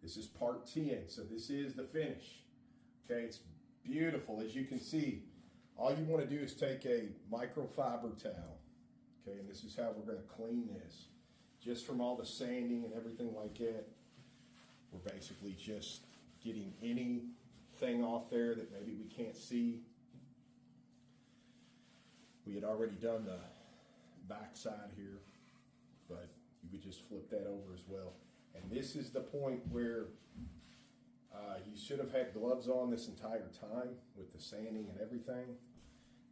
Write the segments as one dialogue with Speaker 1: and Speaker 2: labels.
Speaker 1: This is part 10, so this is the finish. Okay, it's beautiful. As you can see, all you want to do is take a microfiber towel. Okay, and this is how we're going to clean this. Just from all the sanding and everything like that, we're basically just getting anything off there that maybe we can't see. We had already done the back side here, but you could just flip that over as well. And this is the point where you should have had gloves on this entire time with the sanding and everything.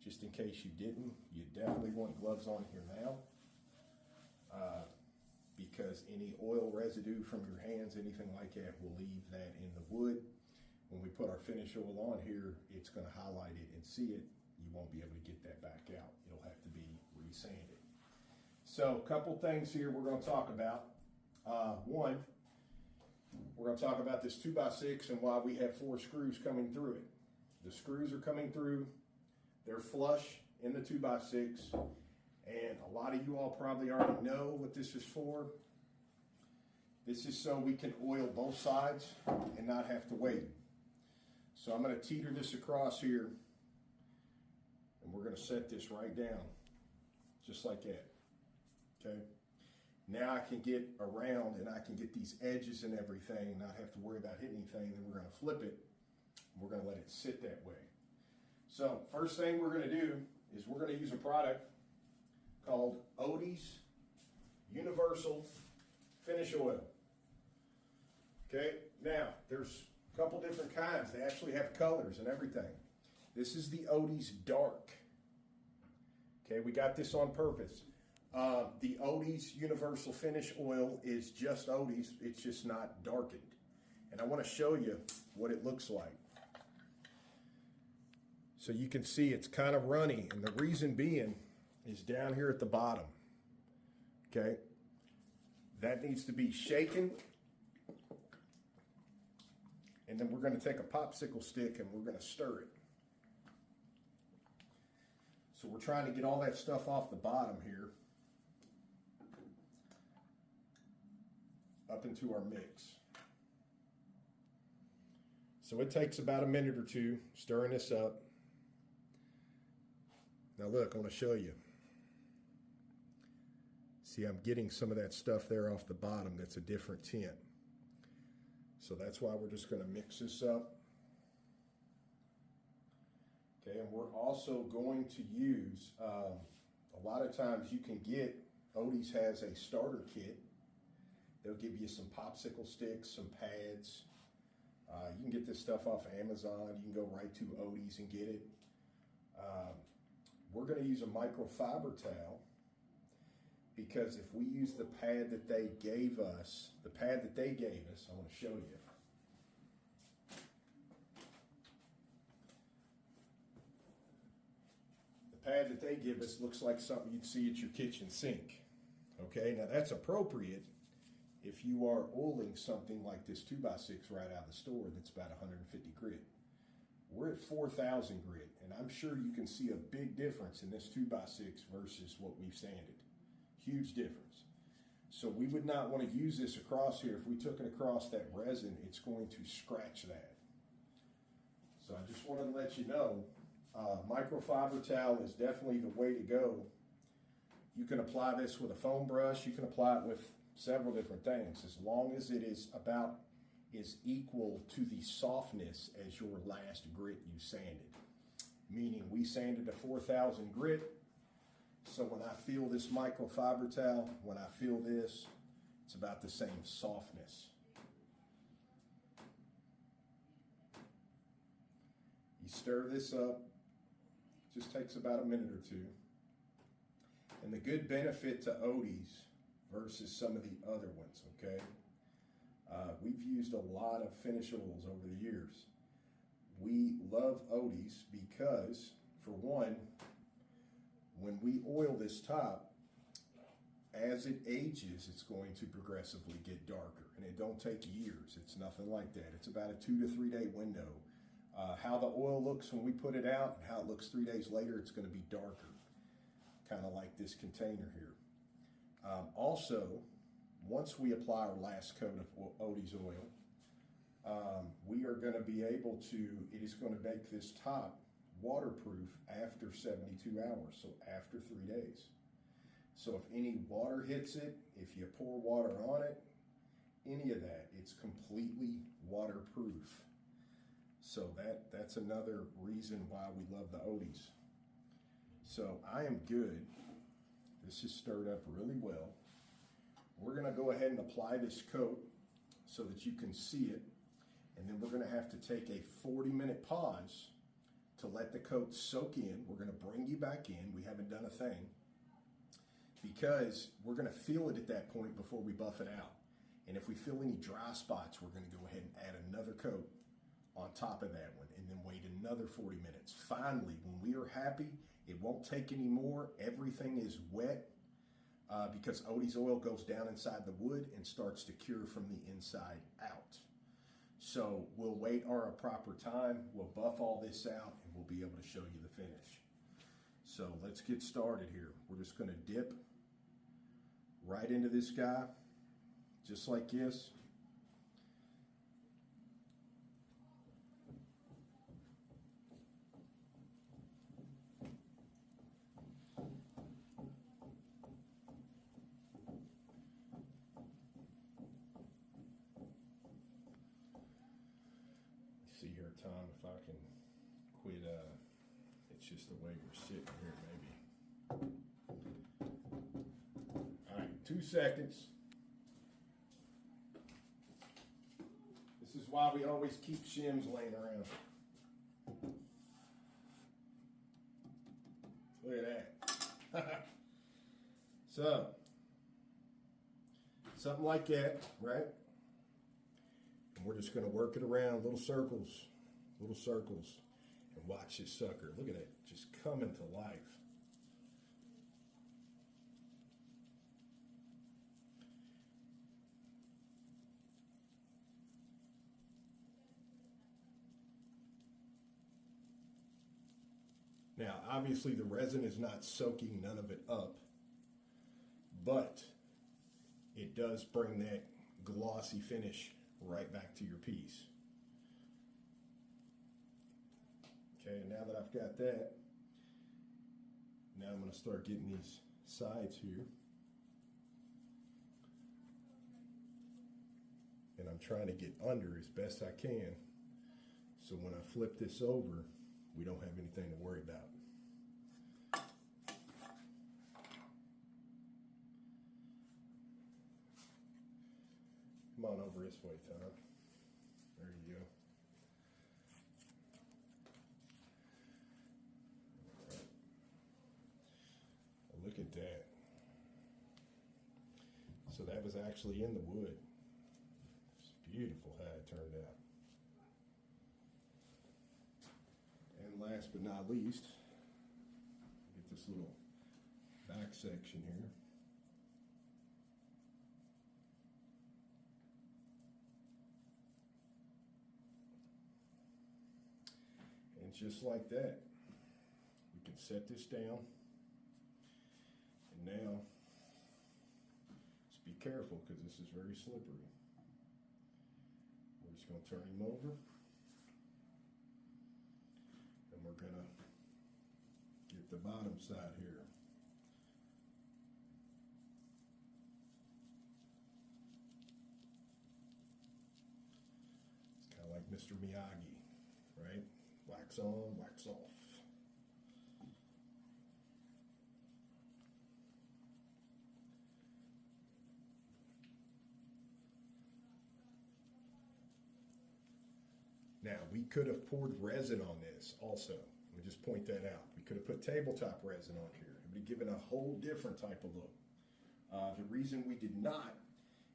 Speaker 1: Just in case you didn't, you definitely want gloves on here now, because any oil residue from your hands, anything like that, will leave that in the wood. When we put our finish oil on here, it's going to highlight it and see it. You won't be able to get that back out. It'll have to be resanded. So a couple things here we're going to talk about. One, we're going to talk about this 2x6 and why we have 4 screws coming through it. The screws are coming through. They're flush in the 2x6. And a lot of you all probably already know what this is for. This is so we can oil both sides and not have to wait. So I'm going to teeter this across here, and we're going to set this right down, just like that. Okay. Now I can get around and I can get these edges and everything and not have to worry about hitting anything. Then we're going to flip it. And we're going to let it sit that way. So first thing we're going to do is we're going to use a product called Odies Universal Finish Oil. Okay. Now there's a couple different kinds. They actually have colors and everything. This is the Odies Dark. Okay, we got this on purpose. The Odies Universal Finish Oil is just Odies. It's just not darkened. And I want to show you what it looks like. So you can see it's kind of runny. And the reason being is down here at the bottom. Okay, that needs to be shaken. And then we're going to take a popsicle stick and we're going to stir it. So we're trying to get all that stuff off the bottom here up into our mix. So it takes about a minute or two stirring this up. Now look, I want to show you. See, I'm getting some of that stuff there off the bottom that's a different tint. So that's why we're just going to mix this up. Okay, and we're also going to use, a lot of times you can get, Odies has a starter kit. They'll give you some popsicle sticks, some pads. You can get this stuff off Amazon. You can go right to Odies and get it. We're going to use a microfiber towel because if we use the pad that they gave us, I want to show you. Pad that they give us looks like something you'd see at your kitchen sink. Okay, now that's appropriate if you are oiling something like this 2x6 right out of the store that's about 150 grit. We're at 4,000 grit, and I'm sure you can see a big difference in this 2x6 versus what we've sanded. Huge difference. So we would not want to use this across here. If we took it across that resin, it's going to scratch that. So I just wanted to let you know, microfiber towel is definitely the way to go. You can apply this with a foam brush. You can apply it with several different things as long as it is equal to the softness as your last grit you sanded. Meaning we sanded a 4,000 grit. So when I feel this microfiber towel, when I feel this, it's about the same softness. You stir this up. Just takes about a minute or two. And the good benefit to Odies versus some of the other ones, okay? We've used a lot of finish oils over the years. We love Odies because, for one, when we oil this top, as it ages, it's going to progressively get darker. And it don't take years. It's nothing like that. It's about a 2 to 3 day window. How the oil looks when we put it out and how it looks 3 days later, it's going to be darker, kind of like this container here. Also, once we apply our last coat of Odies oil, We are going to be able to, it is going to make this top waterproof after 72 hours, so after 3 days. So if any water hits it, if you pour water on it, any of that, it's completely waterproof. So that's another reason why we love the Odies. So I am good. This is stirred up really well. We're going to go ahead and apply this coat so that you can see it. And then we're going to have to take a 40-minute pause to let the coat soak in. We're going to bring you back in. We haven't done a thing because we're going to feel it at that point before we buff it out. And if we feel any dry spots, we're going to go ahead and add another coat on top of that one and then wait another 40 minutes. Finally, when we are happy, it won't take any more. Everything is wet because Odies oil goes down inside the wood and starts to cure from the inside out. So we'll wait our proper time, we'll buff all this out, and we'll be able to show you the finish. So let's get started here. We're just going to dip right into this guy, just like this. See here, Tom, if I can quit, it's just the way we're sitting here, maybe. All right, 2 seconds. This is why we always keep shims laying around. Look at that. So, something like that, right? And we're just going to work it around, little circles, and watch this sucker. Look at it, just coming to life. Now, obviously the resin is not soaking none of it up, but it does bring that glossy finish right back to your piece. Okay, and now that I've got that, now I'm going to start getting these sides here. And I'm trying to get under as best I can, so when I flip this over, we don't have anything to worry about. Come on over this way, Tom. There you go. All right. Well, look at that. So that was actually in the wood. It's beautiful how it turned out. And last but not least, get this little back section here. And just like that, we can set this down. And now, just be careful because this is very slippery. We're just going to turn him over. And we're going to get the bottom side here. It's kind of like Mr. Miyagi, right? Wax on, wax off. Now, we could have poured resin on this also. Let me just point that out. We could have put tabletop resin on here. It would have given a whole different type of look. The reason we did not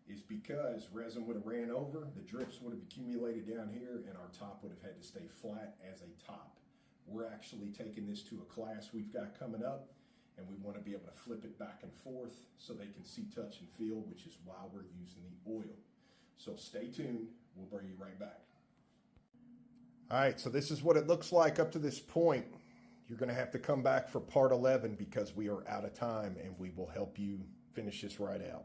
Speaker 1: is because resin would have ran over, the drips would have accumulated down here, and our top would have had to stay flat as a top. We're actually taking this to a class we've got coming up, and we want to be able to flip it back and forth so they can see, touch, and feel, which is why we're using the oil. So stay tuned. We'll bring you right back. All right, so this is what it looks like up to this point. You're going to have to come back for part 11 because we are out of time, and we will help you finish this right out.